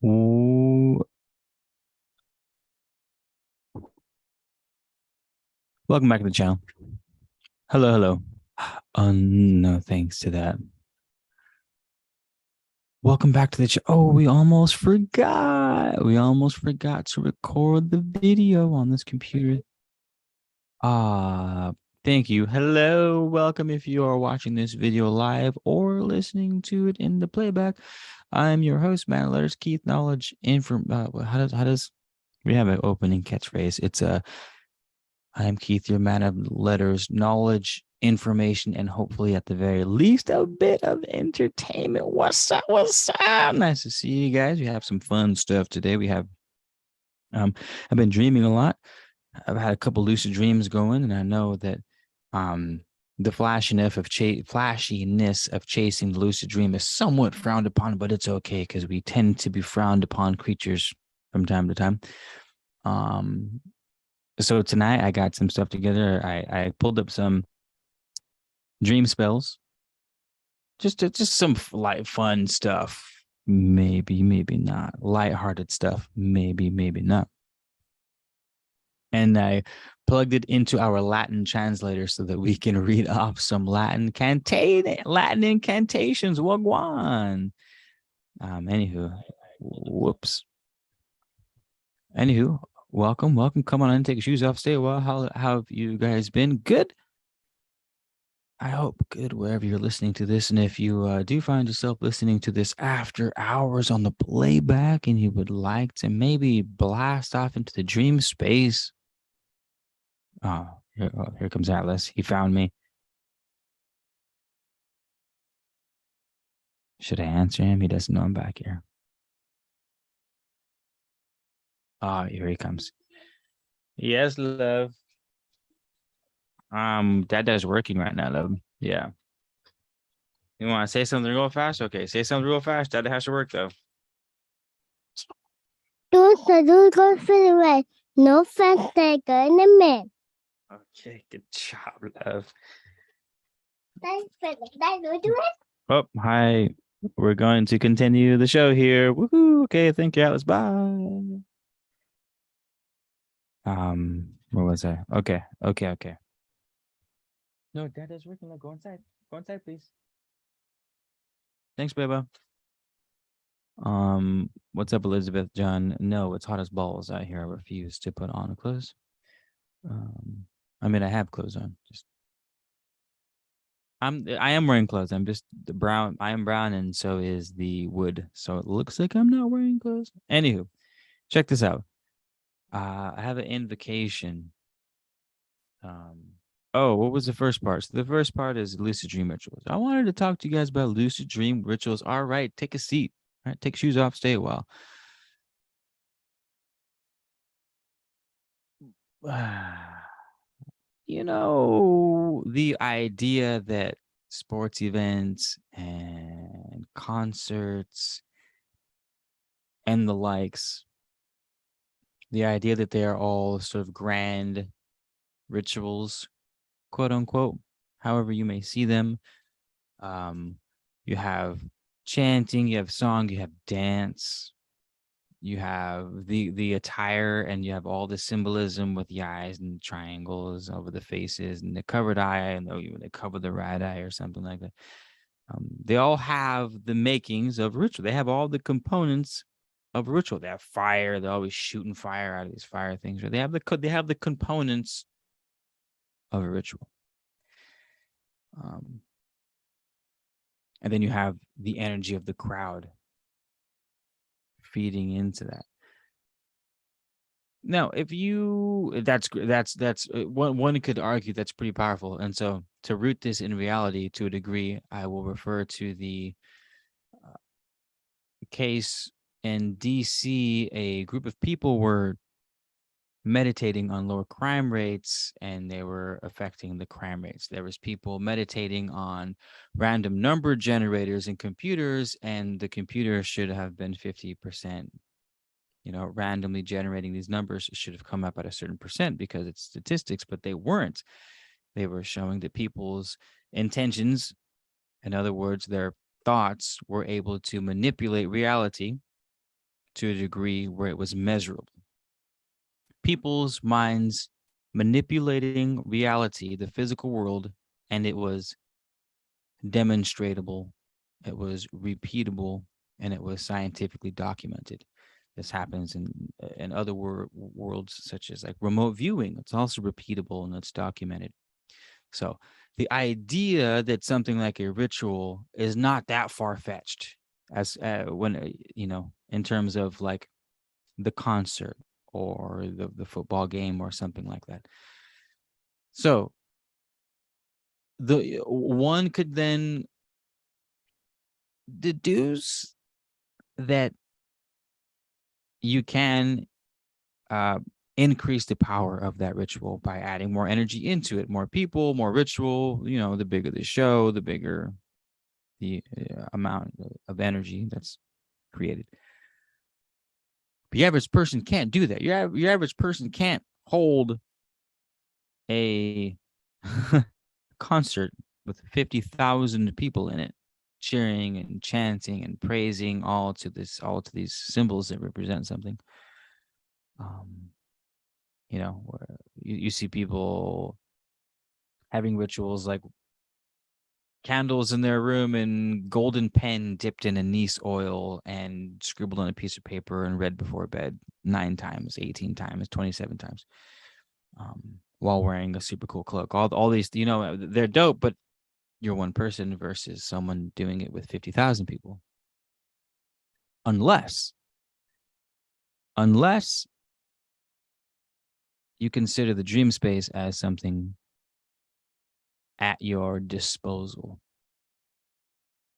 Ooh. Welcome back to the channel. Hello, hello. No thanks to that. Welcome back to the channel. Oh, we almost forgot. We almost forgot to record the video on this computer. Thank you. Hello, welcome if you are watching this video live or listening to it in the playback. I'm your host, Man Letters Keith Knowledge. How does we have an opening catchphrase? It's I am Keith, your man of letters, knowledge, information, and hopefully at the very least a bit of entertainment. What's up? What's up? Nice to see you guys. We have some fun stuff today. We have I've been dreaming a lot. I've had a couple lucid dreams going, and I know that the flashiness of chasing the lucid dream is somewhat frowned upon, but it's okay because we tend to be frowned upon creatures from time to time. So tonight I got some stuff together. I pulled up some dream spells, just some light fun stuff. Maybe not lighthearted stuff. Maybe not. And I plugged it into our Latin translator so that we can read off some Latin incantations. Wagwan. Anywho, whoops. Anywho, welcome. Come on in, take your shoes off, stay a while. How have you guys been? Good. I hope good wherever you're listening to this. And if you do find yourself listening to this after hours on the playback and you would like to maybe blast off into the dream space. Here comes Atlas. He found me. Should I answer him? He doesn't know I'm back here. Here he comes. Yes, love. Dada's working right now, love. Yeah. You want to say something real fast? Okay, say something real fast. Dada has to work though. Don't go for the way. No fast taker in a man. Okay, good job, love. Do it. Oh, hi. We're going to continue the show here. Woohoo. Okay, thank you, Atlas. Bye. Where was I? Okay. No, Dada's working. Go inside. Go inside, please. Thanks, Beba. What's up, Elizabeth John? No, it's hot as balls out here. I refuse to put on clothes. I mean, I have clothes on. I am wearing clothes. I'm just the brown. I am brown, and so is the wood. So it looks like I'm not wearing clothes. Anywho, check this out. I have an invocation. Oh, what was the first part? So the first part is Lucid Dream Rituals. I wanted to talk to you guys about Lucid Dream Rituals. All right, take a seat. All right, take shoes off, stay a while. You know, the idea that sports events and concerts and the likes, the idea that they are all sort of grand rituals, quote unquote, however you may see them. You have chanting, you have song, you have dance, you have the attire, and you have all the symbolism with the eyes and the triangles over the faces and the covered eye, and they cover the right eye or something like that. They all have the makings of ritual. They have all the components of ritual. They have fire. They're always shooting fire out of these fire things. They have the components of a ritual. And then you have the energy of the crowd feeding into that. Now, if you that's one could argue that's pretty powerful. And so to root this in reality to a degree, I will refer to the case in DC. A group of people were meditating on lower crime rates, and they were affecting the crime rates. There was people meditating on random number generators in computers, and the computer should have been 50%. Randomly generating these numbers should have come up at a certain percent because it's statistics, but they weren't. They were showing that people's intentions, in other words, their thoughts, were able to manipulate reality to a degree where it was measurable. People's minds manipulating reality, the physical world, and it was demonstratable, it was repeatable, and it was scientifically documented. This happens in other worlds, such as like remote viewing. It's also repeatable and it's documented. So the idea that something like a ritual is not that far fetched, as when in terms of like the concert or the football game or something like that. So the one could then deduce that you can uh, increase the power of that ritual by adding more energy into it, more people, more ritual. The bigger the show, the bigger the amount of energy that's created. The average person can't do that. Your average person can't hold a concert with 50,000 people in it, cheering and chanting and praising all to these symbols that represent something. Um, you see people having rituals like candles in their room and golden pen dipped in anise oil and scribbled on a piece of paper and read before bed 9 times, 18 times, 27 times, while wearing a super cool cloak. All these, they're dope, but you're one person versus someone doing it with 50,000 people. Unless you consider the dream space as something at your disposal.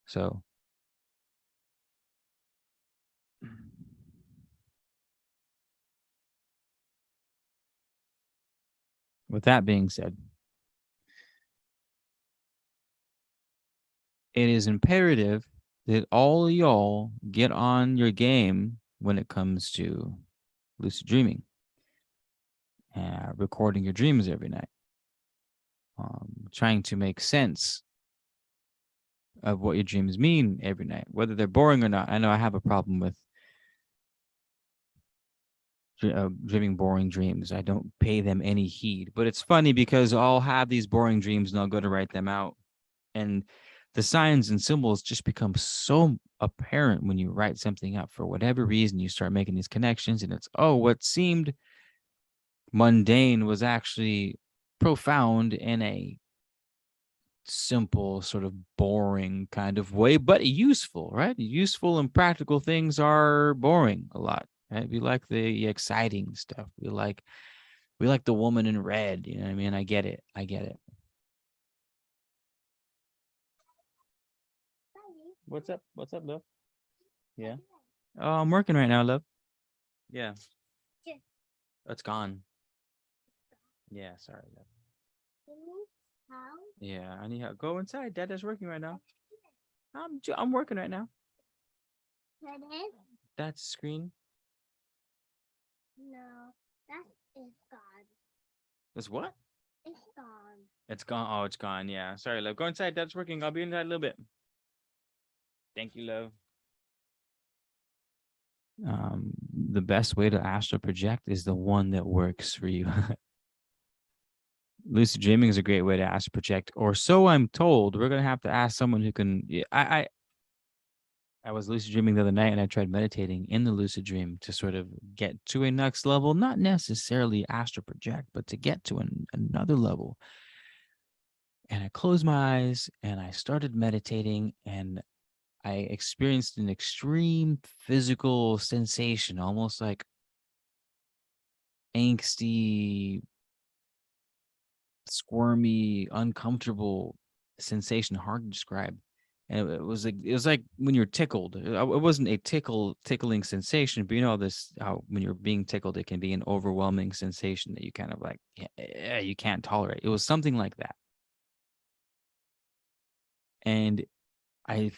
So with that being said, it is imperative that all y'all get on your game when it comes to lucid dreaming, recording your dreams every night, trying to make sense of what your dreams mean every night, whether they're boring or not. I know I have a problem with dreaming boring dreams. I don't pay them any heed, but it's funny because I'll have these boring dreams and I'll go to write them out, and the signs and symbols just become so apparent when you write something up. For whatever reason, you start making these connections, and it's, what seemed mundane was actually profound in a simple, sort of boring kind of way, but useful, right? Useful and practical things are boring a lot, right? We like the exciting stuff. We like the woman in red. You know what I mean? I get it. What's up? What's up, love? Yeah. Oh, I'm working right now, love. Yeah. It's gone. Yeah, sorry, love. Yeah, I need help. Go inside. Dada's working right now. I'm working right now. That's screen. No, that is gone. That's what? It's gone. It's gone. Oh, it's gone. Yeah. Sorry, love. Go inside. Dad's working. I'll be inside a little bit. Thank you, love. The best way to astral project is the one that works for you. Lucid dreaming is a great way to astral project, or so I'm told. We're gonna have to ask someone who can. Yeah, I was lucid dreaming the other night, and I tried meditating in the lucid dream to sort of get to a next level, not necessarily astral project, but to get to another level. And I closed my eyes and I started meditating, and I experienced an extreme physical sensation, almost like angsty, squirmy, uncomfortable sensation, hard to describe. And it was like when you're tickled. It wasn't a tickling sensation, but this, how when you're being tickled, it can be an overwhelming sensation that you kind of like, you can't tolerate. It was something like that. And I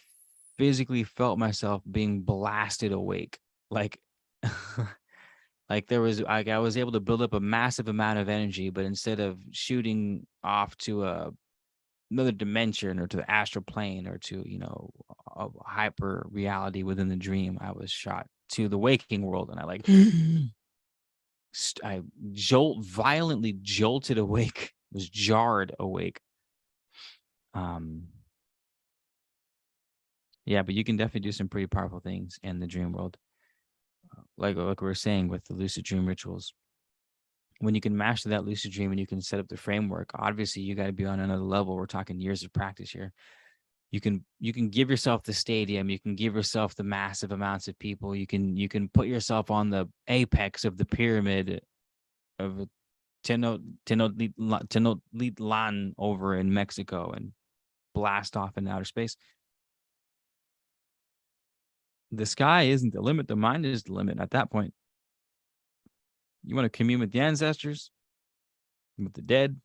physically felt myself being blasted awake. Like like there was, like, I was able to build up a massive amount of energy, but instead of shooting off to another dimension or to the astral plane or to, a hyper reality within the dream, I was shot to the waking world, and I violently jolted awake, was jarred awake. Yeah, but you can definitely do some pretty powerful things in the dream world, like we were saying with the lucid dream rituals. When you can master that lucid dream and you can set up the framework, obviously you got to be on another level. We're talking years of practice here. You can give yourself the stadium, you can give yourself the massive amounts of people, you can put yourself on the apex of the pyramid of Tenochtitlan over in Mexico and blast off in outer space. The sky isn't the limit, the mind is the limit at that point. You want to commune with the ancestors, with the dead.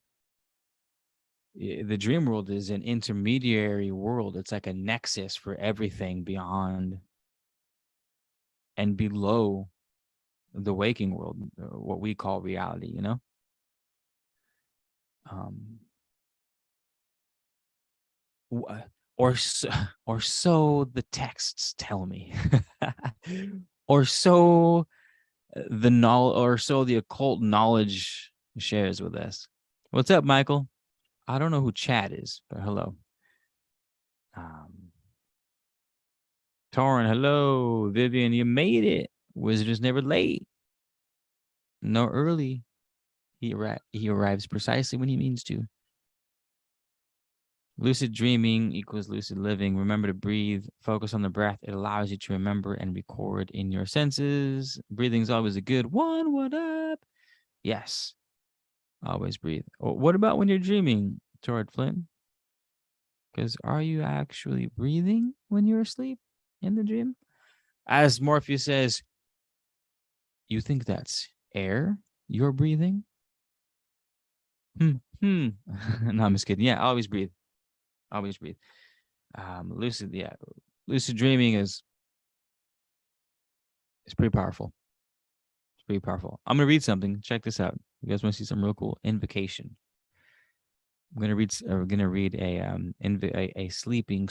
The dream world is an intermediary world. It's like a nexus for everything beyond and below the waking world, what we call reality, you know? Um, or so, or so the texts tell me, or so the knowledge, or so the occult knowledge shares with us. What's up, Michael? I don't know who Chad is, but hello. Torrin, hello. Vivian, you made it. Wizard is never late, nor early. He arrives precisely when he means to. Lucid dreaming equals lucid living. Remember to breathe. Focus on the breath. It allows you to remember and record in your senses. Breathing's always a good one. What up? Yes. Always breathe. What about when you're dreaming, Torrid Flynn? Because are you actually breathing when you're asleep in the dream? As Morpheus says, you think that's air you're breathing? No, I'm just kidding. Yeah, always breathe. Always breathe. Lucid, yeah. Lucid dreaming is pretty powerful. It's pretty powerful. I'm gonna read something. Check this out. You guys want to see something real cool? Invocation. We're gonna read a sleeping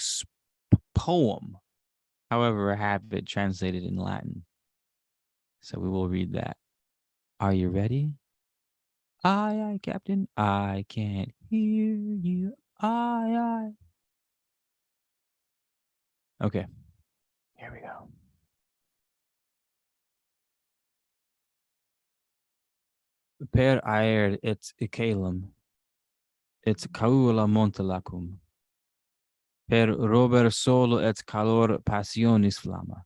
poem. However, I have it translated in Latin, so we will read that. Are you ready? Aye, Captain. I can't hear you. Aye. Okay, here we go. Per aer et calum, et caula montelacum. Per rober solo et calor passionis flamma.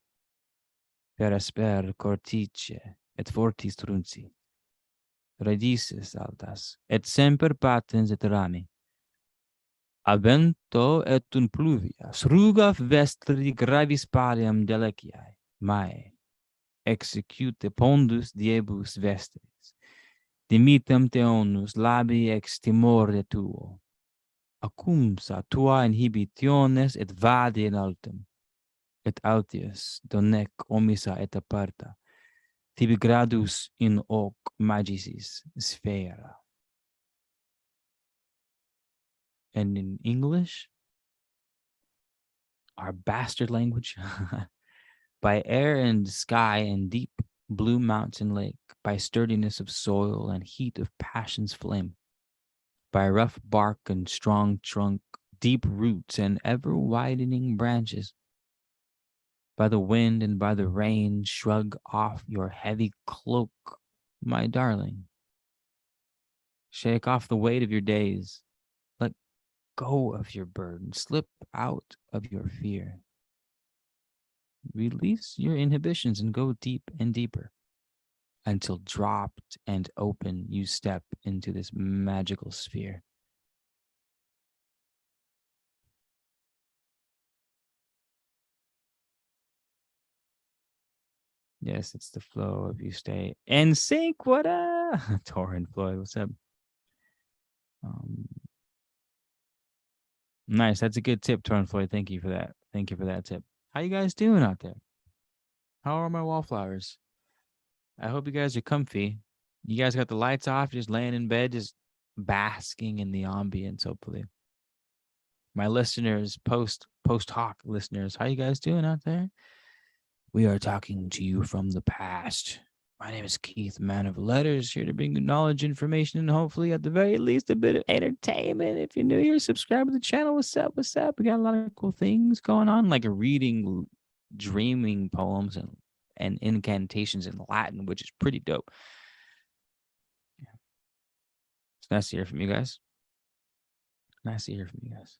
Per asper cortice et fortis trunci. Radices altas, et semper patens et rami. A vento et un pluvia, sruga vestri gravis paliam deleciae, mae. Execute pondus diebus vestris. Dimitem te onus labi ex timore tuo. Accumsa tua inhibitiones et vade in altum. Et altius donec omissa et aparta. Tibi gradus in hoc magicis sphera. And in English, our bastard language, by air and sky and deep blue mountain lake, by sturdiness of soil and heat of passion's flame, by rough bark and strong trunk, deep roots and ever widening branches, by the wind and by the rain, shrug off your heavy cloak, my darling. Shake off the weight of your days. Let go of your burden. Slip out of your fear. Release your inhibitions and go deep and deeper until dropped and open you step into this magical sphere. Yes, it's the flow if you stay in sync. What up? Torrent Floyd, what's up? Nice. That's a good tip, Torrent Floyd. Thank you for that. Thank you for that tip. How you guys doing out there? How are my wallflowers? I hope you guys are comfy. You guys got the lights off, just laying in bed, just basking in the ambience, hopefully. My listeners, post hoc listeners, how you guys doing out there? We are talking to you from the past. My name is Keith, man of letters, here to bring you knowledge, information, and hopefully, at the very least, a bit of entertainment. If you're new here, subscribe to the channel. What's up? What's up? We got a lot of cool things going on, like a reading, dreaming poems, and incantations in Latin, which is pretty dope. It's nice to hear from you guys. Nice to hear from you guys.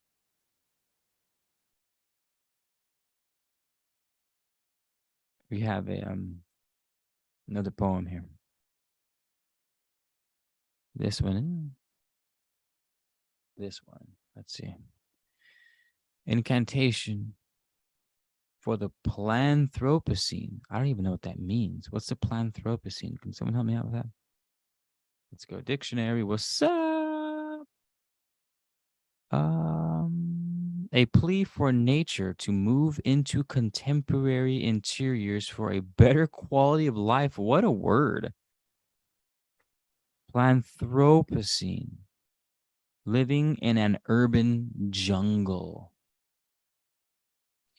We have another poem here. This one. This one. Let's see. Incantation for the Planthropocene. I don't even know what that means. What's the Planthropocene? Can someone help me out with that? Let's go dictionary. What's up? A plea for nature to move into contemporary interiors for a better quality of life. What a word. Planthropocene. Living in an urban jungle.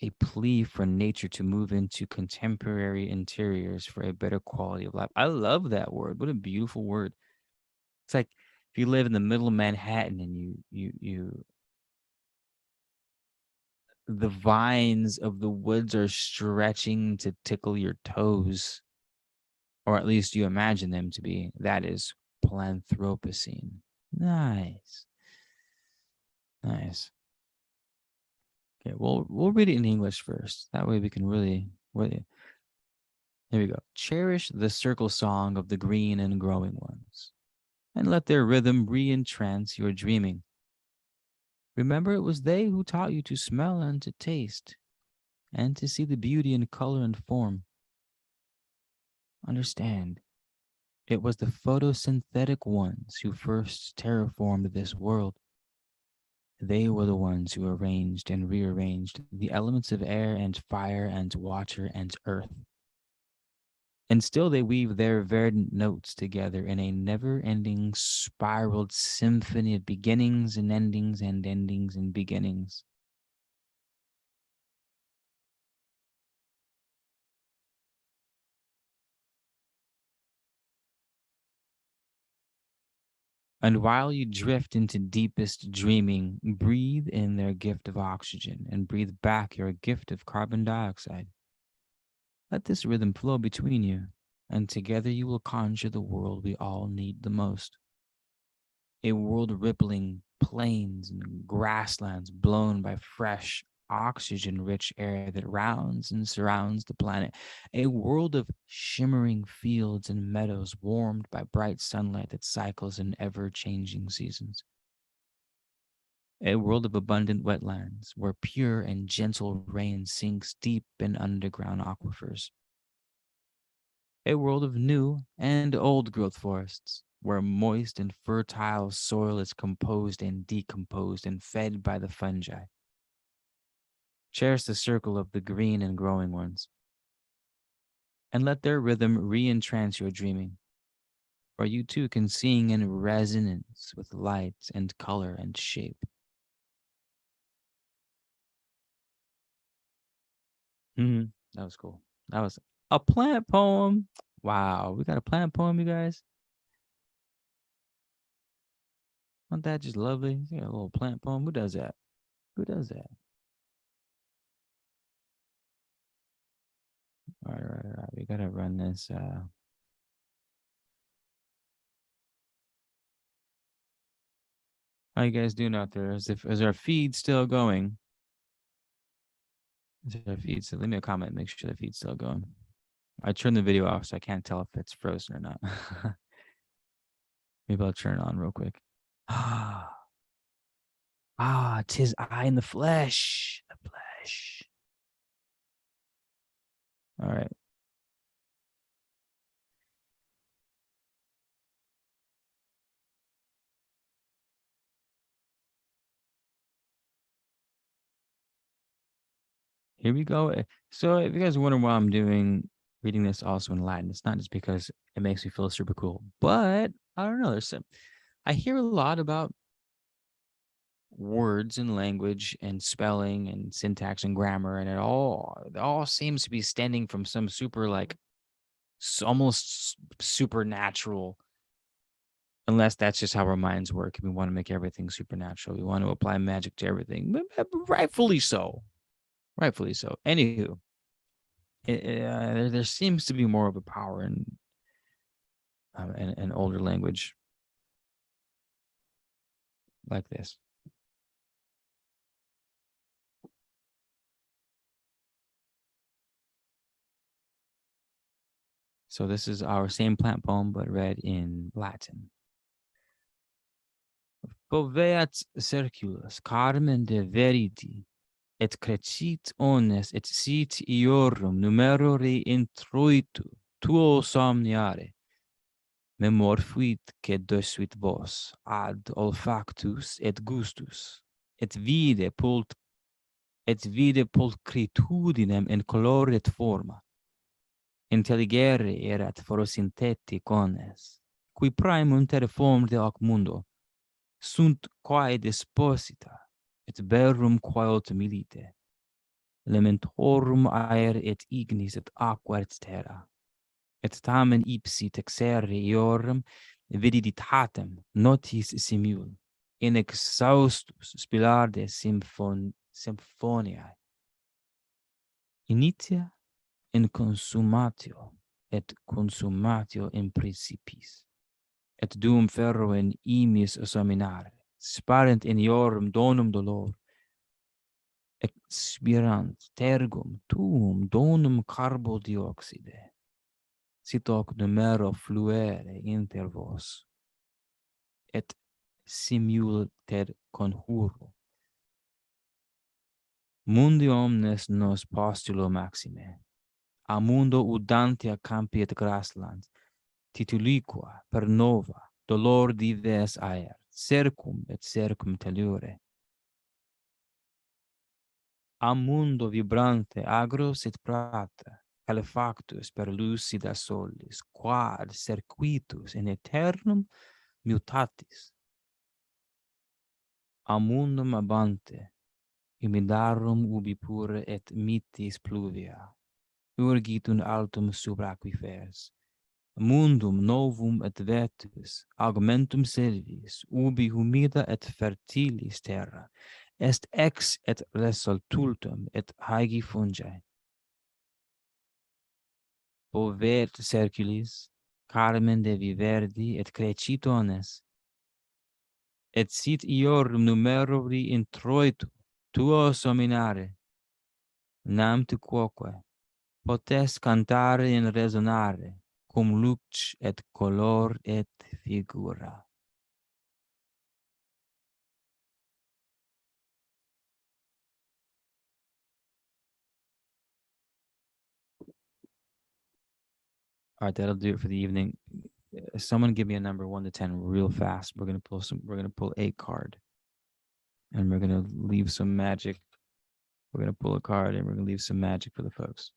A plea for nature to move into contemporary interiors for a better quality of life. I love that word. What a beautiful word. It's like if you live in the middle of Manhattan and you the vines of the woods are stretching to tickle your toes, or at least you imagine them to be. That is Planthropocene. Nice. Nice. Okay, we'll read it in English first. That way we can really. Here we go. Cherish the circle song of the green and growing ones, and let their rhythm re-entrance your dreaming. Remember, it was they who taught you to smell and to taste, and to see the beauty in color and form. Understand, it was the photosynthetic ones who first terraformed this world. They were the ones who arranged and rearranged the elements of air and fire and water and earth. And still they weave their verdant notes together in a never-ending spiraled symphony of beginnings and endings and endings and beginnings. And while you drift into deepest dreaming, breathe in their gift of oxygen and breathe back your gift of carbon dioxide. Let this rhythm flow between you, and together you will conjure the world we all need the most. A world rippling plains and grasslands blown by fresh, oxygen-rich air that rounds and surrounds the planet. A world of shimmering fields and meadows warmed by bright sunlight that cycles in ever-changing seasons. A world of abundant wetlands where pure and gentle rain sinks deep in underground aquifers. A world of new and old growth forests, where moist and fertile soil is composed and decomposed and fed by the fungi. Cherish the circle of the green and growing ones, and let their rhythm re-entrance your dreaming, for you too can sing in resonance with light and color and shape. That was cool. That was a plant poem. Wow, we got a plant poem, you guys. Aren't that just lovely? You got a little plant poem. Who does that? Who does that? All right, all right, all right. We gotta run this. How you guys doing out there? Is our feed still going? Is our feed still? Leave me a comment. Make sure the feed's still going. I turned the video off, so I can't tell if it's frozen or not. Maybe I'll turn it on real quick. Tis I in the flesh. The flesh. All right. Here we go. So if you guys wonder why I'm reading this also in Latin, it's not just because it makes me feel super cool, but I don't know. I hear a lot about words and language and spelling and syntax and grammar, and it all seems to be stemming from some super like almost supernatural, unless that's just how our minds work. We want to make everything supernatural. We want to apply magic to everything, rightfully so. Rightfully so. Anywho, there seems to be more of a power in an older language like this. So this is our same plant poem, but read in Latin. Poveat circulus carmen de veriti, et crecit omnes, et sit iorum numerore introitu, tuo somniare. Memor fuit que dosuit vos ad olfactus et gustus, et vide pulcritudinem in colore et forma. Intelligere erat forosinteti cones, qui primum terraform de hoc mundo, sunt quae disposita, et verum quae milite, elementorum aer et ignis et aqua et terra, et tamen ipsi texere eorum viditatem notis simul, in exhaustus spilarde symphoniae, initia in consumatio et consumatio in principis, et dum ferro in imis examinare, sparent in eorum donum dolor, expirant tergum tuum donum carbo dioxide, sit hoc numero fluere inter vos, et simul ter conjuro. Mundi omnes nos postulo maxime, a mundo udantia campi et grasslands, tituliqua per nova dolor dives aer, circum et circum tellure. A mundo vibrante agros et prata, calefactus per lucida solis, quad circuitus in aeternum mutatis. A mundum abante, humidarum ubi pure et mitis pluvia, urgit un altum sub aquifers, mundum novum et vetus, augmentum silvis, ubi humida et fertilis terra, est ex et resoltultum et haegi fungi. Povet circulis, carmen de viverdi et crecitones, et sit iorum numerori introitu, tuo sominare, nam tu quoque, potes cantare in resonare, cum lux et color et figura. All right, that'll do it for the evening. Someone give me a number 1 to 10 real fast. We're gonna pull a card, and we're gonna leave some magic. We're gonna pull a card, and we're gonna leave some magic for the folks.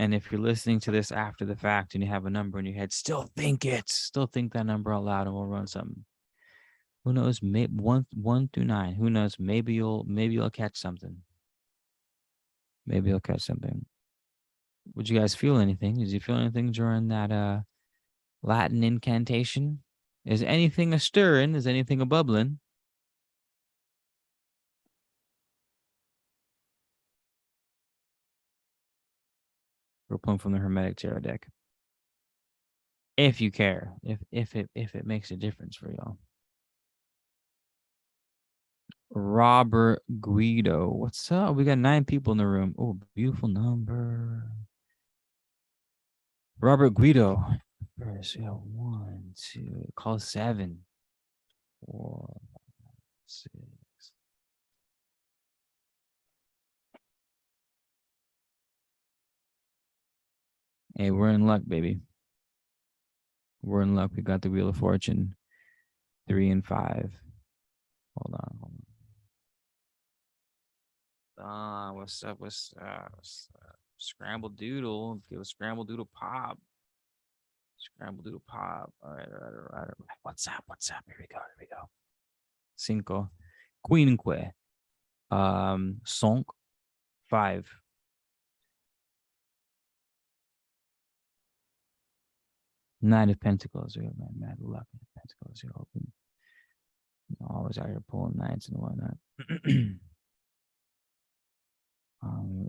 And if you're listening to this after the fact and you have a number in your head, still think that number out loud, and we'll run something. Who knows? Maybe one through 9. Who knows? Maybe you'll catch something. Maybe you'll catch something. Would you guys feel anything? Did you feel anything during that Latin incantation? Is anything a stirring? Is anything a bubbling? We're pulling from the Hermetic Tarot deck. If you care, if it makes a difference for y'all. Robert Guido, what's up? We got 9 people in the room. Oh, beautiful number. Robert Guido. First, we got 1, 2. Call 7, 4, 6. Hey, we're in luck, baby. We're in luck. We got the Wheel of Fortune. 3 and 5. Hold on. What's up? Scramble Doodle. Give a Scramble Doodle pop. Scramble Doodle pop. All right. What's up? Here we go. cinco. Quinque. Cinq. 5. Nine of Pentacles. Mad luck. Pentacles. You're open. Always out here pulling nines and whatnot.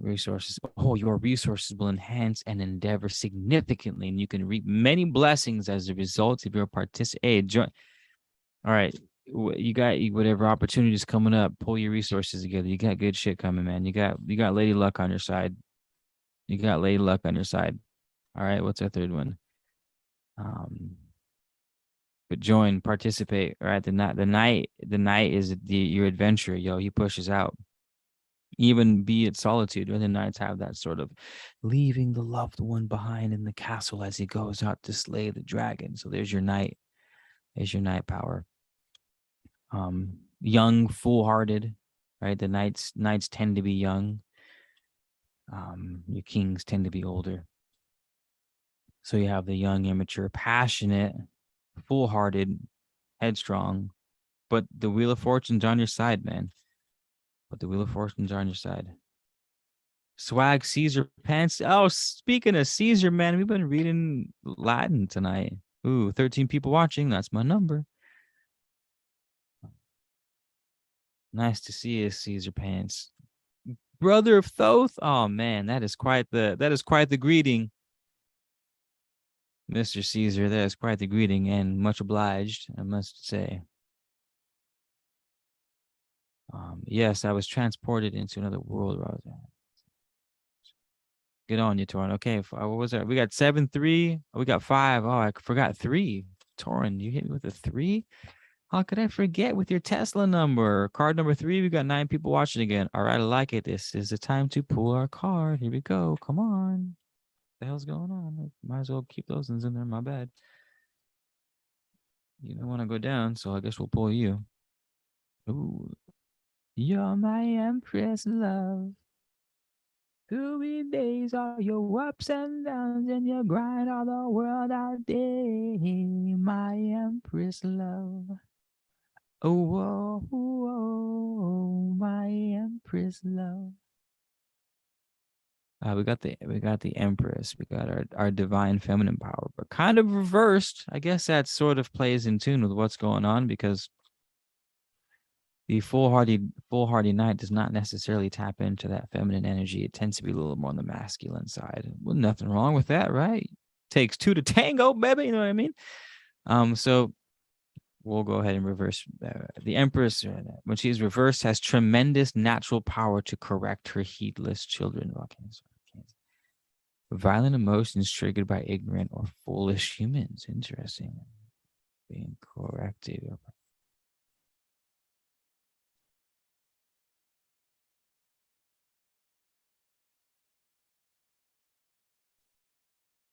Resources. Oh, your resources will enhance and endeavor significantly, and you can reap many blessings as a result of your participation. All right, you got whatever opportunities coming up. Pull your resources together. You got good shit coming, man. You got Lady Luck on your side. You got Lady Luck on your side. All right, what's our third one? But join, participate. All right, the night is your adventure, yo. He pushes out. Even be it solitude, when the knights have that sort of leaving the loved one behind in the castle as he goes out to slay the dragon. So there's your knight. There's your knight power. Young, foolhardy, right? The knights tend to be young. Your kings tend to be older. So you have the young, immature, passionate, foolhardy, headstrong. But the Wheel of Fortune's on your side, man. But the Wheel of Fortune's on your side. Swag Caesar pants. Oh, speaking of Caesar, man, we've been reading Latin tonight. Ooh, 13 people watching. That's my number. Nice to see you, Caesar pants. Brother of Thoth. Oh man, that is quite the greeting. Mr. Caesar, that is quite the greeting, and much obliged, I must say. Yes, I was transported into another world. Get on you, Torin. Okay, what was that? We got 7-3. We got 5. Oh, I forgot 3. Torin, you hit me with a 3? How could I forget with your Tesla number? Card number 3, we got 9 people watching again. All right, I like it. This is the time to pull our card. Here we go. Come on. What the hell's going on? Might as well keep those ones in there. My bad. You don't want to go down, so I guess we'll pull you. Ooh. You're my empress, love. Through the days are your ups and downs, and you grind all the world out day. My empress, love. Oh, whoa, whoa, my empress, love. We got the empress. We got our divine feminine power, but kind of reversed. I guess that sort of plays in tune with what's going on, because the foolhardy knight does not necessarily tap into that feminine energy. It tends to be a little more on the masculine side. Well, nothing wrong with that, right? Takes 2 to tango, baby. You know what I mean? So we'll go ahead and reverse. The Empress, when she's reversed, has tremendous natural power to correct her heedless children. Violent emotions triggered by ignorant or foolish humans. Interesting. Being corrected.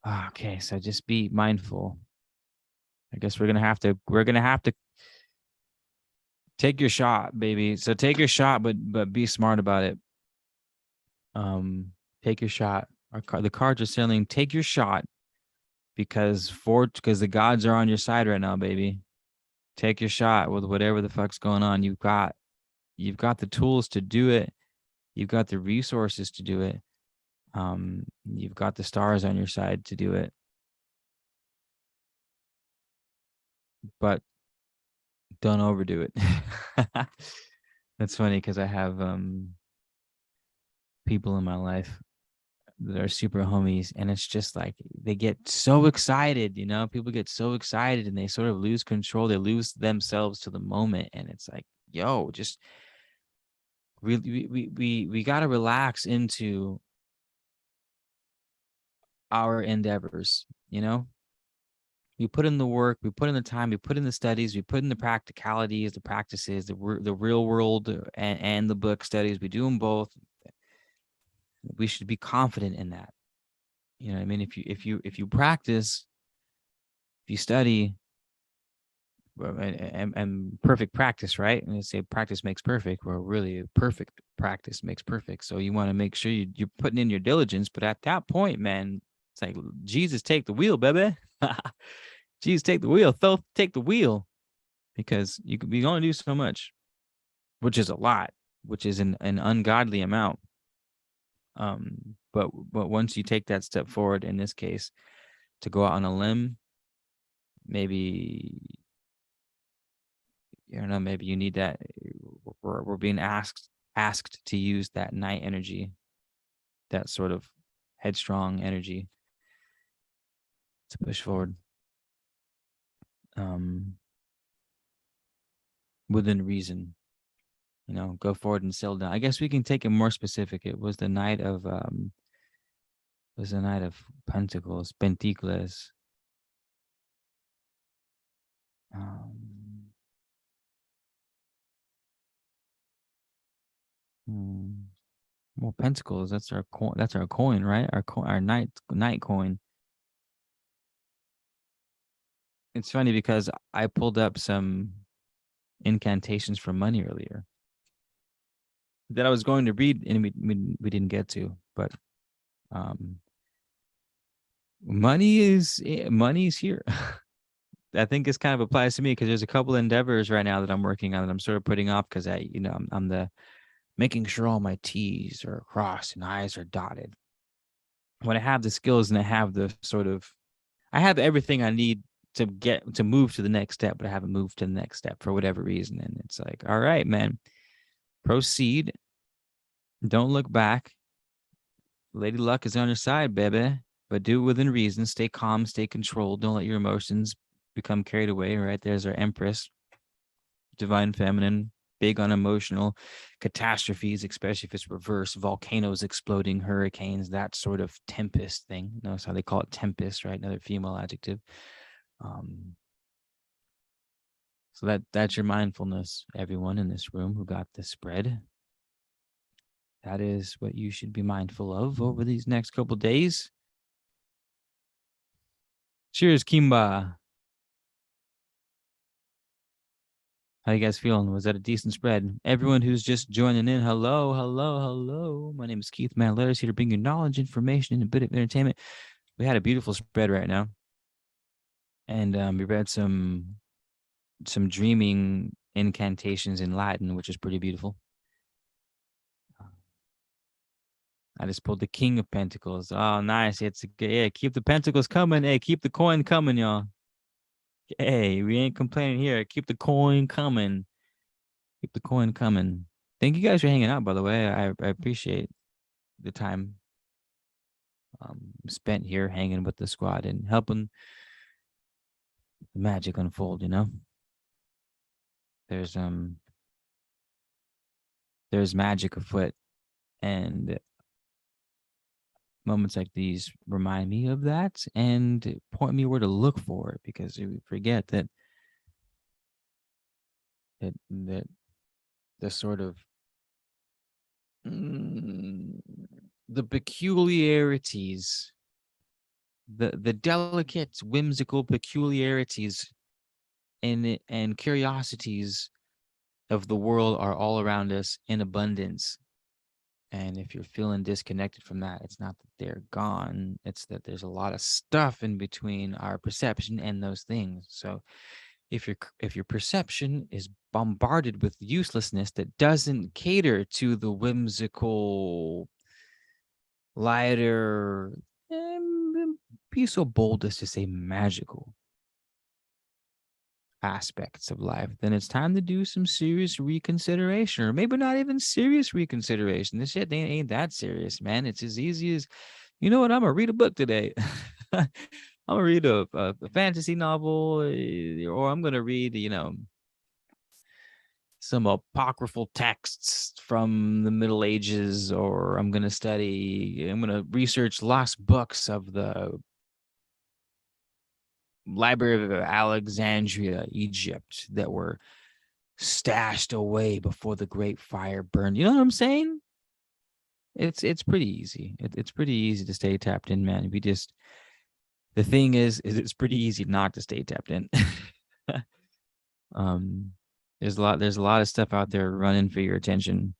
Okay, so just be mindful. I guess we're gonna have to take your shot, baby. So take your shot, but be smart about it. Take your shot. The cards are saying take your shot, because the gods are on your side right now, baby. Take your shot with whatever the fuck's going on. You've got the tools to do it. You've got the resources to do it. You've got the stars on your side to do it. But don't overdo it. That's funny, because I have people in my life that are super homies, and it's just like they get so excited, people get so excited and they sort of lose control. They lose themselves to the moment, and it's like, yo, just really we got to relax into our endeavors. We put in the work, we put in the time, we put in the studies, we put in the practicalities, the practices, the real world, and the book studies. We do them both. We should be confident in that. You know what I mean? If you practice, if you study, and perfect practice, right? And they say practice makes perfect. Well, really, perfect practice makes perfect. So you want to make sure you're putting in your diligence. But at that point, man, it's like, Jesus, take the wheel, baby. Jesus, take the wheel. Thoth, take the wheel. because you could be only do so much, which is a lot, which is an ungodly amount. But once you take that step forward, in this case, to go out on a limb, maybe you know, maybe you need that. We're being asked to use that night energy, that sort of headstrong energy to push forward. Within reason, you know, go forward and settle down. I guess we can take it more specific. It was the night of Pentacles, Penticles. Um, hmm, well, Pentacles. That's our coin. That's our coin, right? Our night coin. It's funny because I pulled up some incantations for money earlier that I was going to read, and we didn't get to. But um, money's here. I think this kind of applies to me because there's a couple endeavors right now that I'm working on that I'm sort of putting off because I'm the making sure all my T's are crossed and I's are dotted. When I have the skills and I have the sort of, I have everything I need to get to move to the next step, but I haven't moved to the next step for whatever reason. And it's like, all right, man, proceed. Don't look back. Lady Luck is on your side, baby, but do it within reason. Stay calm, stay controlled. Don't let your emotions become carried away. Right there's our Empress, divine feminine, big on emotional catastrophes, especially if it's reverse, volcanoes exploding, hurricanes, that sort of tempest thing. Notice how they call it tempest, right? Another female adjective. So that's your mindfulness, everyone in this room who got the spread. That is what you should be mindful of over these next couple days. Cheers, Kimba. How you guys feeling? Was that a decent spread? Everyone who's just joining in, hello, hello, hello. My name is Keith Manletters, here to bring you knowledge, information, and a bit of entertainment. We had a beautiful spread right now. And we read some dreaming incantations in Latin, which is pretty beautiful. I just pulled the King of Pentacles. Oh, nice. It's yeah, keep the pentacles coming. Hey, keep the coin coming, y'all. Hey, we ain't complaining here. Keep the coin coming. Keep the coin coming. Thank you guys for hanging out, by the way. I appreciate the time spent here hanging with the squad and helping the magic unfold, you know? There's magic afoot, and moments like these remind me of that and point me where to look for it, because we forget that the sort of the peculiarities, the delicate, whimsical peculiarities and curiosities of the world are all around us in abundance. And if you're feeling disconnected from that, it's not that they're gone, it's that there's a lot of stuff in between our perception and those things. So if your perception is bombarded with uselessness that doesn't cater to the whimsical, lighter, be so bold as to say magical aspects of life, then it's time to do some serious reconsideration, or maybe not even serious reconsideration. This shit ain't that serious, man. It's as easy as, you know what, I'm gonna read a book today. I'm gonna read a fantasy novel, or I'm gonna read, some apocryphal texts from the Middle Ages, or I'm gonna research lost books of the Library of Alexandria, Egypt, that were stashed away before the Great Fire burned. You know what I'm saying? It's pretty easy. It's pretty easy to stay tapped in, man. The thing is it's pretty easy not to stay tapped in. There's a lot of stuff out there running for your attention,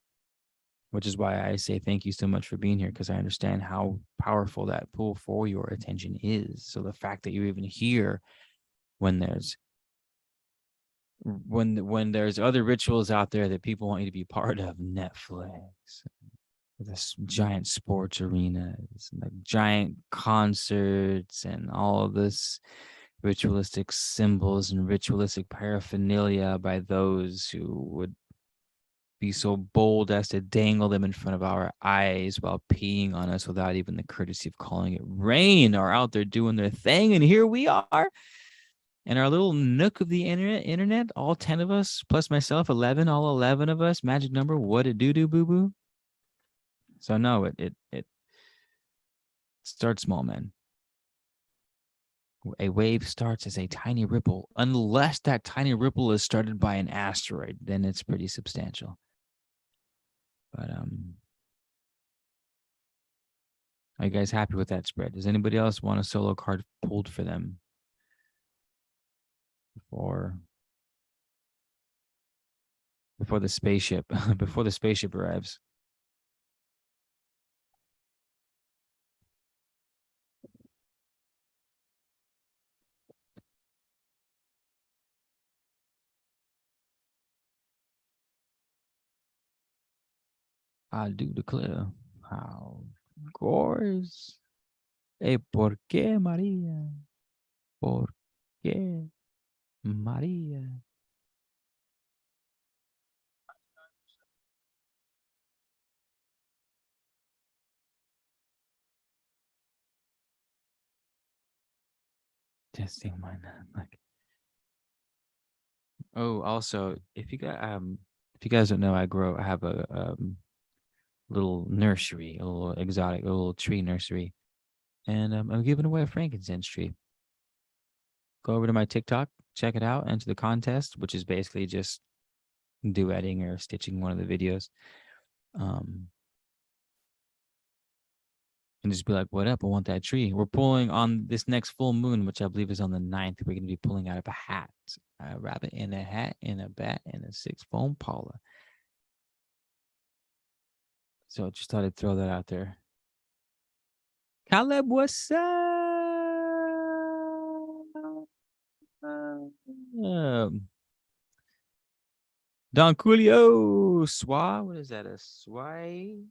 which is why I say thank you so much for being here, because I understand how powerful that pull for your attention is. So the fact that you're even here when there's when there's other rituals out there that people want you to be part of, Netflix, this giant sports arenas, and like giant concerts, and all of this ritualistic symbols and ritualistic paraphernalia by those who would be so bold as to dangle them in front of our eyes while peeing on us without even the courtesy of calling it rain, are out there doing their thing. And here we are in our little nook of the internet, all 10 of us, plus myself, 11, all 11 of us, magic number, what it do, boo boo. So no, it starts small, man. A wave starts as a tiny ripple, unless that tiny ripple is started by an asteroid, then it's pretty substantial. But are you guys happy with that spread? Does anybody else want a solo card pulled for them before the spaceship before the spaceship arrives? I do declare, how, of course. ¿Por qué, María? ¿Por qué, María? Testing my like. Oh, also, if you guys don't know, I have a little nursery, a little exotic, a little tree nursery, and I'm giving away a frankincense tree. Go over to my TikTok, check it out, enter the contest, which is basically just duetting or stitching one of the videos. Um, and just be like, what up? I want that tree. We're pulling on this next full moon, which I believe is on the 9th. We're going to be pulling out of a hat, a rabbit in a hat, and a bat, and a 6 foam Paula. So just thought I'd throw that out there. Caleb, what's up? Don Julio, Swa, what is that? A Swai?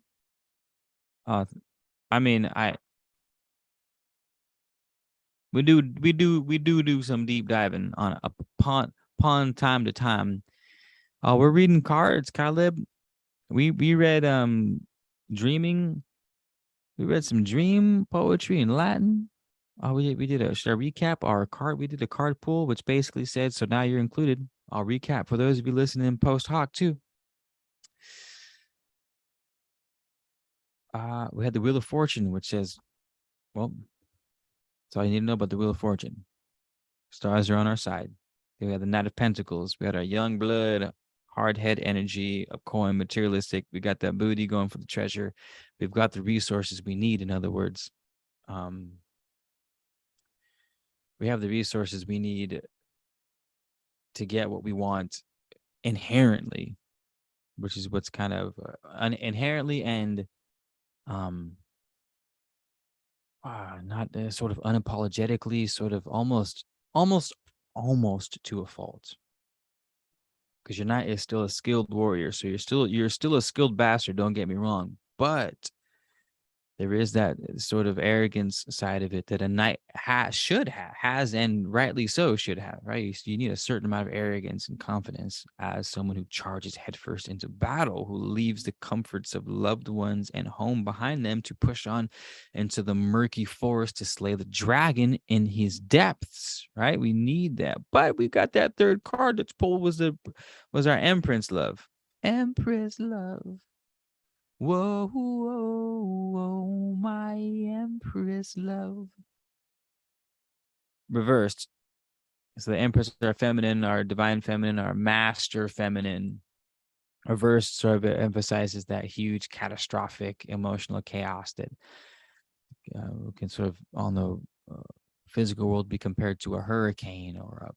I mean, we do some deep diving on upon time to time. We're reading cards, Caleb. We read dreaming. We read some dream poetry in Latin. We did a should I recap our card? We did a card pool, which basically said, so now you're included. I'll recap for those of you listening post hoc too. We had the Wheel of Fortune, which says, well, that's all you need to know about the Wheel of Fortune. Stars are on our side. Then we had the Knight of Pentacles. We had our young blood, hard head energy, a coin, materialistic. We got that booty going for the treasure. We've got the resources we need, in other words. We have the resources we need to get what we want inherently, which is what's kind of inherently and not sort of unapologetically, sort of almost to a fault. Because your knight is still a skilled warrior, so you're still a skilled bastard. Don't get me wrong, but there is that sort of arrogance side of it that a knight has, and rightly so should have, right? You need a certain amount of arrogance and confidence as someone who charges headfirst into battle, who leaves the comforts of loved ones and home behind them to push on into the murky forest to slay the dragon in his depths, right? We need that. But we got that third card that's pulled was our Empress love. Empress love. Whoa, whoa, whoa, my Empress love. Reversed. So the Empress, our feminine, our divine feminine, our master feminine. Reversed sort of emphasizes that huge, catastrophic, emotional chaos that can sort of, on the physical world, be compared to a hurricane or a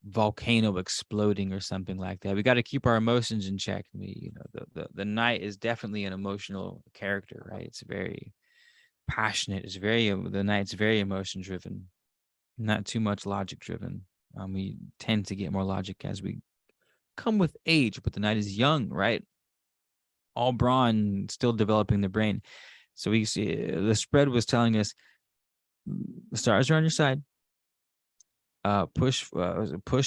volcano exploding or something like that. We got to keep our emotions in check. The knight is definitely an emotional character, right? It's very passionate. It's very the knight's very emotion driven, not too much logic driven. We tend to get more logic as we come with age, but the night is young, right? All brawn, still developing the brain. So we see the spread was telling us the stars are on your side. Push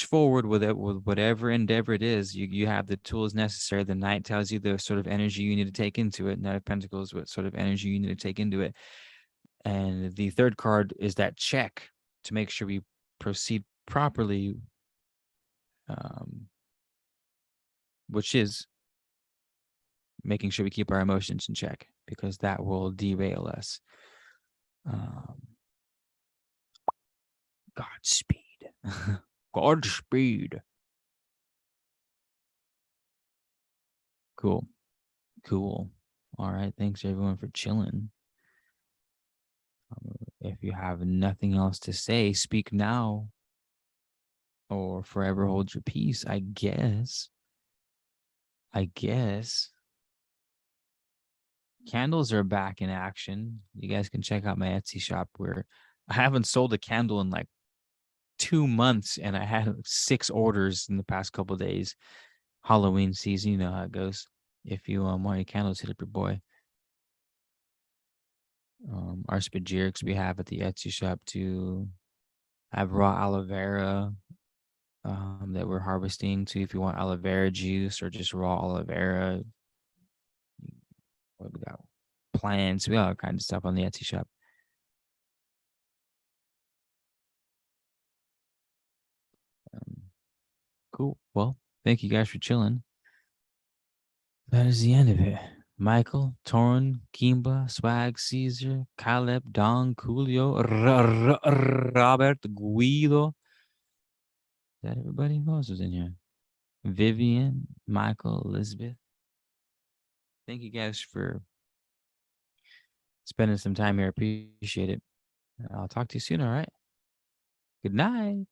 forward with it, with whatever endeavor it is. You have the tools necessary. The knight tells you the sort of energy you need to take into it. Knight of Pentacles, what sort of energy you need to take into it. And the third card is that check to make sure we proceed properly, which is making sure we keep our emotions in check, because that will derail us. Godspeed. Godspeed. Cool. Cool. All right. Thanks everyone for chilling. If you have nothing else to say, speak now or forever hold your peace, I guess. Candles are back in action. You guys can check out my Etsy shop where I haven't sold a candle in like 2 months, and I had 6 orders in the past couple of days. Halloween season, you know how it goes. If you want your candles, hit up your boy. Our spagyrics we have at the Etsy shop too. I have raw aloe vera that we're harvesting too. If you want aloe vera juice or just raw aloe vera, what we got? Plants, we got all kinds of stuff on the Etsy shop. Cool. Well, thank you guys for chilling. That is the end of it. Michael, Torrin, Kimba, Swag, Caesar, Caleb, Don, Coolio, Robert, Guido. Is that everybody? Who else was in here? Vivian, Michael, Elizabeth. Thank you guys for spending some time here. Appreciate it. I'll talk to you soon. All right. Good night.